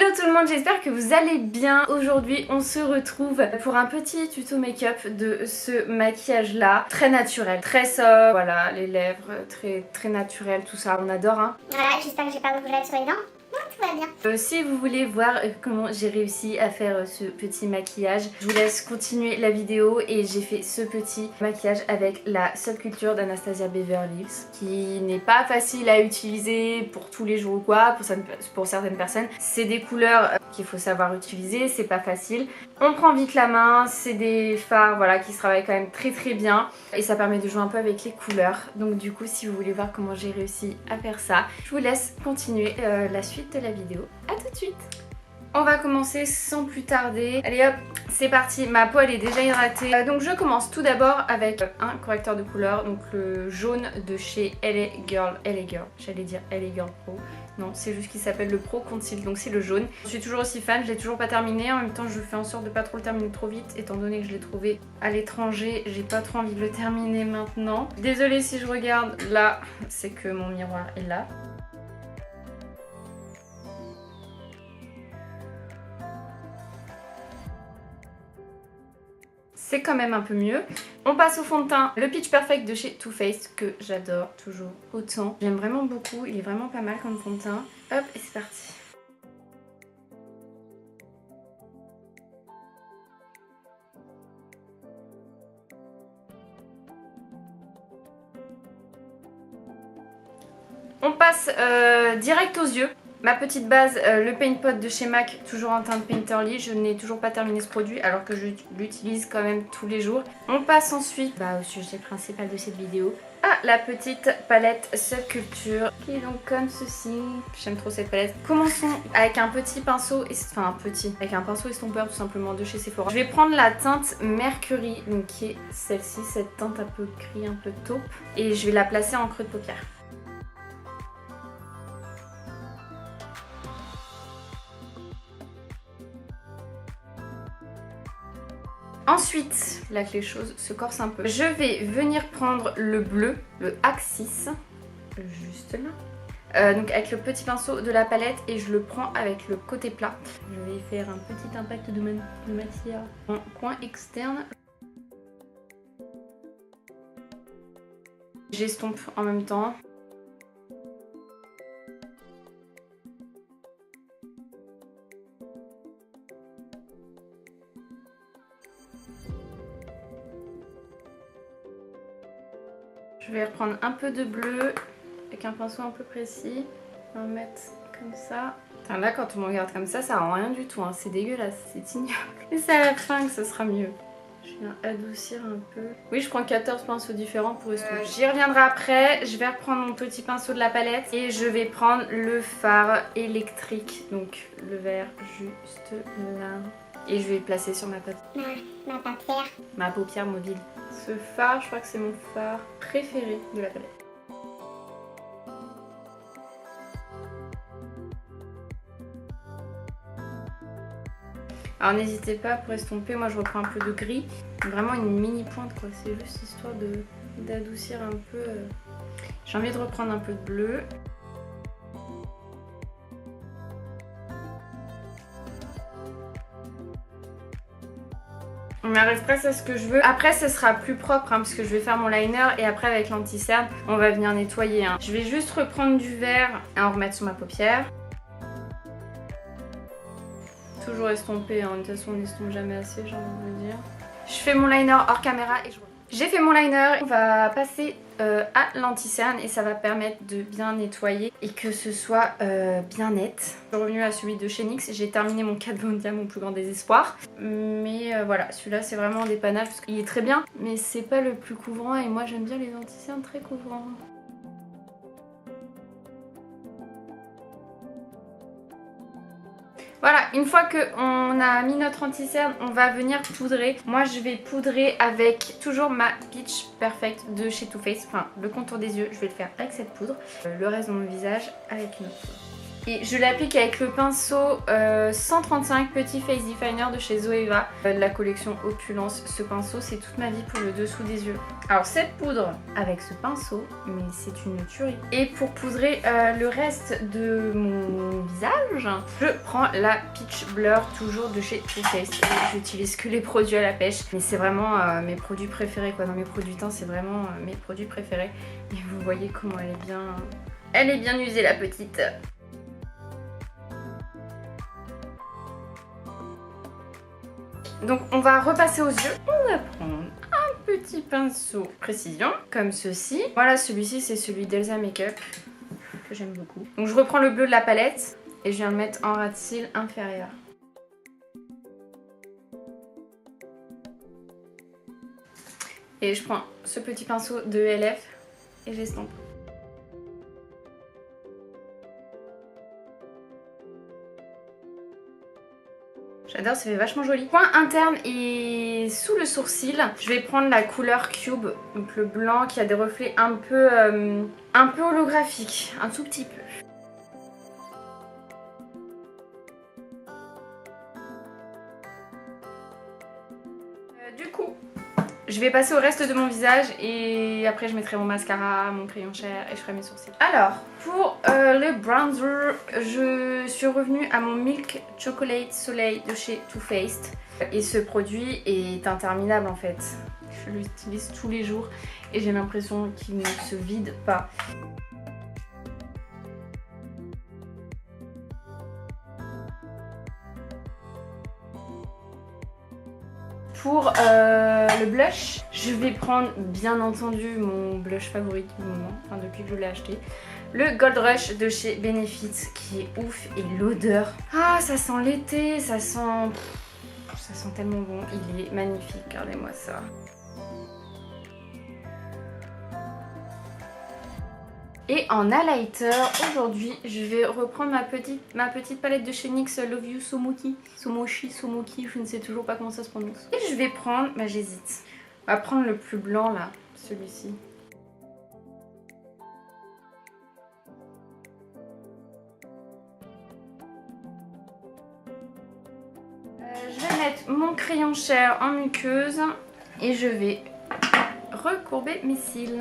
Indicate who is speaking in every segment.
Speaker 1: Hello tout le monde, j'espère que vous allez bien. Aujourd'hui on se retrouve pour un petit tuto make-up de ce maquillage là. Très naturel, très sobre, voilà, les lèvres très naturel, tout ça, on adore hein.
Speaker 2: Voilà, j'espère que j'ai pas de rouge à lèvres sur les dents. Non, tout va bien.
Speaker 1: Si vous voulez voir comment j'ai réussi à faire ce petit maquillage, je vous laisse continuer la vidéo et j'ai fait ce petit maquillage avec la Subculture d'Anastasia Beverly Hills qui n'est pas facile à utiliser pour tous les jours ou quoi, pour certaines personnes. C'est des couleurs qu'il faut savoir utiliser, c'est pas facile. On prend vite la main, c'est des fards voilà, qui se travaillent quand même très bien et ça permet de jouer un peu avec les couleurs. Donc du coup si vous voulez voir comment j'ai réussi à faire ça, je vous laisse continuer la suite de la vidéo. A tout de suite. On va commencer sans plus tarder. Allez hop, c'est parti. Ma peau elle est déjà hydratée. Donc je commence tout d'abord avec un correcteur de couleur, donc le jaune de chez LA Girl, j'allais dire LA Girl Pro. Non, c'est juste qu'il s'appelle le Pro Conceal, donc c'est le jaune. Je suis toujours aussi fan, je l'ai toujours pas terminé. En même temps, je fais en sorte de pas trop le terminer trop vite, étant donné que je l'ai trouvé à l'étranger. J'ai pas trop envie de le terminer maintenant. Désolée si je regarde là, c'est que mon miroir est là. C'est quand même un peu mieux. On passe au fond de teint, le Pitch Perfect de chez Too Faced que j'adore toujours autant. J'aime vraiment beaucoup, il est vraiment pas mal comme fond de teint. Hop, et c'est parti. On passe direct aux yeux. Ma petite base, le Paint Pot de chez MAC, toujours en teinte Painterly. Je n'ai toujours pas terminé ce produit alors que je l'utilise quand même tous les jours. On passe ensuite au sujet principal de cette vidéo. Ah, la petite palette Subculture qui est donc comme ceci. J'aime trop cette palette. Commençons avec un petit pinceau, avec un pinceau estompeur tout simplement de chez Sephora. Je vais prendre la teinte Mercury, donc qui est celle-ci, cette teinte un peu gris, un peu taupe. Et je vais la placer en creux de paupière. Ensuite, là que les choses se corsent un peu, je vais venir prendre le bleu, le Axis, juste là. Donc avec le petit pinceau de la palette et je le prends avec le côté plat. Je vais faire un petit impact de matière en coin externe. J'estompe en même temps. Je vais reprendre un peu de bleu avec un pinceau un peu précis. On va mettre comme ça. Enfin, là quand on me regarde comme ça rend rien du tout, hein. C'est dégueulasse, c'est ignoble. Et c'est à la fin que ce sera mieux. Je viens adoucir un peu. Oui, je prends 14 pinceaux différents pour estomper. J'y reviendrai après. Je vais reprendre mon petit pinceau de la palette et je vais prendre le fard électrique. Donc le vert juste là. Et je vais le placer sur ma paupière. Ma paupière mobile. Ce fard, je crois que c'est mon fard préféré de la palette. Alors n'hésitez pas pour estomper, moi je reprends un peu de gris. Vraiment une mini pointe quoi, c'est juste histoire d'adoucir un peu. J'ai envie de reprendre un peu de bleu. On arrive presque à ce que je veux. Après ce sera plus propre hein, parce que je vais faire mon liner et après avec l'anti-cerne on va venir nettoyer. Hein. Je vais juste reprendre du vert et en remettre sur ma paupière. Toujours estomper, hein. De toute façon on n'estompe jamais assez j'ai envie de vous dire. Je fais mon liner hors caméra et je reviens. J'ai fait mon liner, on va passer à l'anti-cerne et ça va permettre de bien nettoyer et que ce soit bien net. Je suis revenue à celui de chez NYX, j'ai terminé mon Kat Von D, mon plus grand désespoir. Mais voilà, celui-là c'est vraiment un dépannage parce qu'il est très bien, mais c'est pas le plus couvrant et moi j'aime bien les anti-cernes très couvrants. Voilà, une fois qu'on a mis notre anti-cerne, on va venir poudrer. Moi, je vais poudrer avec toujours ma Pitch Perfect de chez Too Faced. Enfin, le contour des yeux, je vais le faire avec cette poudre. Le reste de mon visage avec une autre poudre. Et je l'applique avec le pinceau 135 Petit Face Definer de chez Zoeva, de la collection Opulence. Ce pinceau, c'est toute ma vie pour le dessous des yeux. Alors cette poudre avec ce pinceau, mais c'est une tuerie. Et pour poudrer le reste de mon visage, je prends la Peach Blur, toujours de chez Too Faced. J'utilise que les produits à la pêche, mais c'est vraiment mes produits préférés quoi. Dans mes produits teint, c'est vraiment mes produits préférés. Et vous voyez comment elle est bien usée la petite. Donc on va repasser aux yeux. On va prendre un petit pinceau précision, comme ceci. Voilà, celui-ci c'est celui d'Elsa Makeup, que j'aime beaucoup. Donc je reprends le bleu de la palette et je viens le mettre en ras de cils inférieur. Et je prends ce petit pinceau de LF et j'estompe. J'adore, ça fait vachement joli. Point interne et sous le sourcil, je vais prendre la couleur Cube, donc le blanc qui a des reflets un peu holographiques, un tout petit peu. Du coup, je vais passer au reste de mon visage et après je mettrai mon mascara, mon crayon chair et je ferai mes sourcils. Alors, pour le bronzer, je suis revenue à mon Milk Chocolate Soleil de chez Too Faced. Et ce produit est interminable en fait. Je l'utilise tous les jours et j'ai l'impression qu'il ne se vide pas. Pour le blush, je vais prendre bien entendu mon blush favori du moment, enfin depuis que je l'ai acheté. Le Gold Rush de chez Benefit qui est ouf et l'odeur. Ah, ça sent l'été, ça sent tellement bon, il est magnifique, regardez-moi ça. Et en highlighter, aujourd'hui, je vais reprendre ma petite palette de chez NYX Love You Somoki. Somoki, je ne sais toujours pas comment ça se prononce. Et je vais prendre, j'hésite. On va prendre le plus blanc là, celui-ci. Je vais mettre mon crayon chair en muqueuse et je vais recourber mes cils.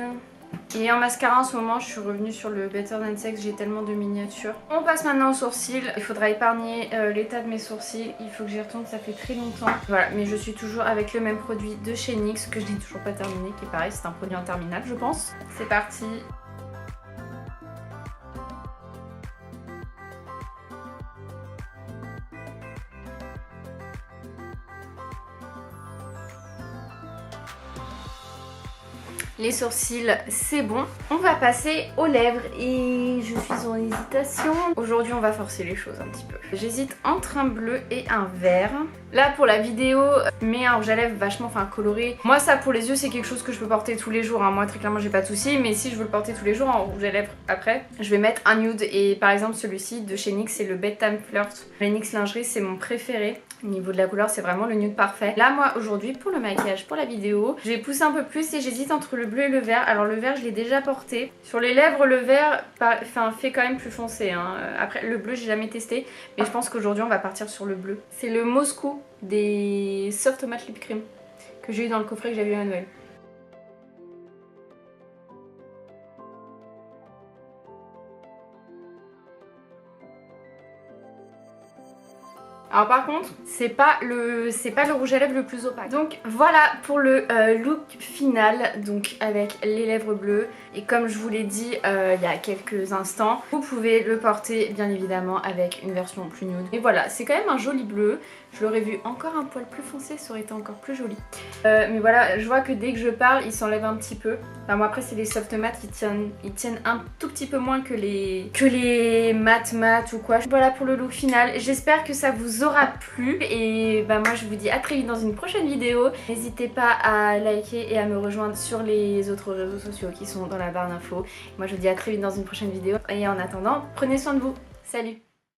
Speaker 1: Et en mascara en ce moment je suis revenue sur le Better Than Sex, j'ai tellement de miniatures. On passe maintenant aux sourcils, il faudra épargner l'état de mes sourcils, il faut que j'y retourne, ça fait très longtemps. Voilà, mais je suis toujours avec le même produit de chez NYX que je n'ai toujours pas terminé, qui est pareil, c'est un produit interminable je pense. C'est parti. Les sourcils, c'est bon. On va passer aux lèvres et je suis en hésitation. Aujourd'hui, on va forcer les choses un petit peu. J'hésite entre un bleu et un vert. Là, pour la vidéo, je mets un rouge à lèvres vachement coloré. Moi, ça, pour les yeux, c'est quelque chose que je peux porter tous les jours. Hein. Moi, très clairement, j'ai pas de soucis. Mais si je veux le porter tous les jours en rouge à lèvres après, je vais mettre un nude. Et par exemple, celui-ci de chez NYX, c'est le Bedtime Flirt. Le NYX Lingerie, c'est mon préféré. Au niveau de la couleur, c'est vraiment le nude parfait. Là, moi, aujourd'hui, pour le maquillage, pour la vidéo, je vais pousser un peu plus et j'hésite entre le bleu et le vert. Alors, le vert, je l'ai déjà porté. Sur les lèvres, le vert fait quand même plus foncé. Hein. Après, le bleu, j'ai jamais testé. Mais je pense qu'aujourd'hui, on va partir sur le bleu. C'est le Moscou des Soft Matte Lip Cream que j'ai eu dans le coffret que j'avais eu à Noël. Alors par contre, c'est pas le rouge à lèvres le plus opaque. Donc voilà pour le look final, donc avec les lèvres bleues. Et comme je vous l'ai dit il y a quelques instants, vous pouvez le porter bien évidemment avec une version plus nude. Et voilà, c'est quand même un joli bleu. Je l'aurais vu encore un poil plus foncé, ça aurait été encore plus joli. Mais voilà, je vois que dès que je parle, il s'enlève un petit peu. Enfin moi après c'est les soft matte qui tiennent un tout petit peu moins que les mat ou quoi. Voilà pour le look final. J'espère que ça vous aura plu. Et bah moi je vous dis à très vite dans une prochaine vidéo. N'hésitez pas à liker et à me rejoindre sur les autres réseaux sociaux qui sont dans la barre d'infos. Moi je vous dis à très vite dans une prochaine vidéo. Et en attendant, prenez soin de vous. Salut!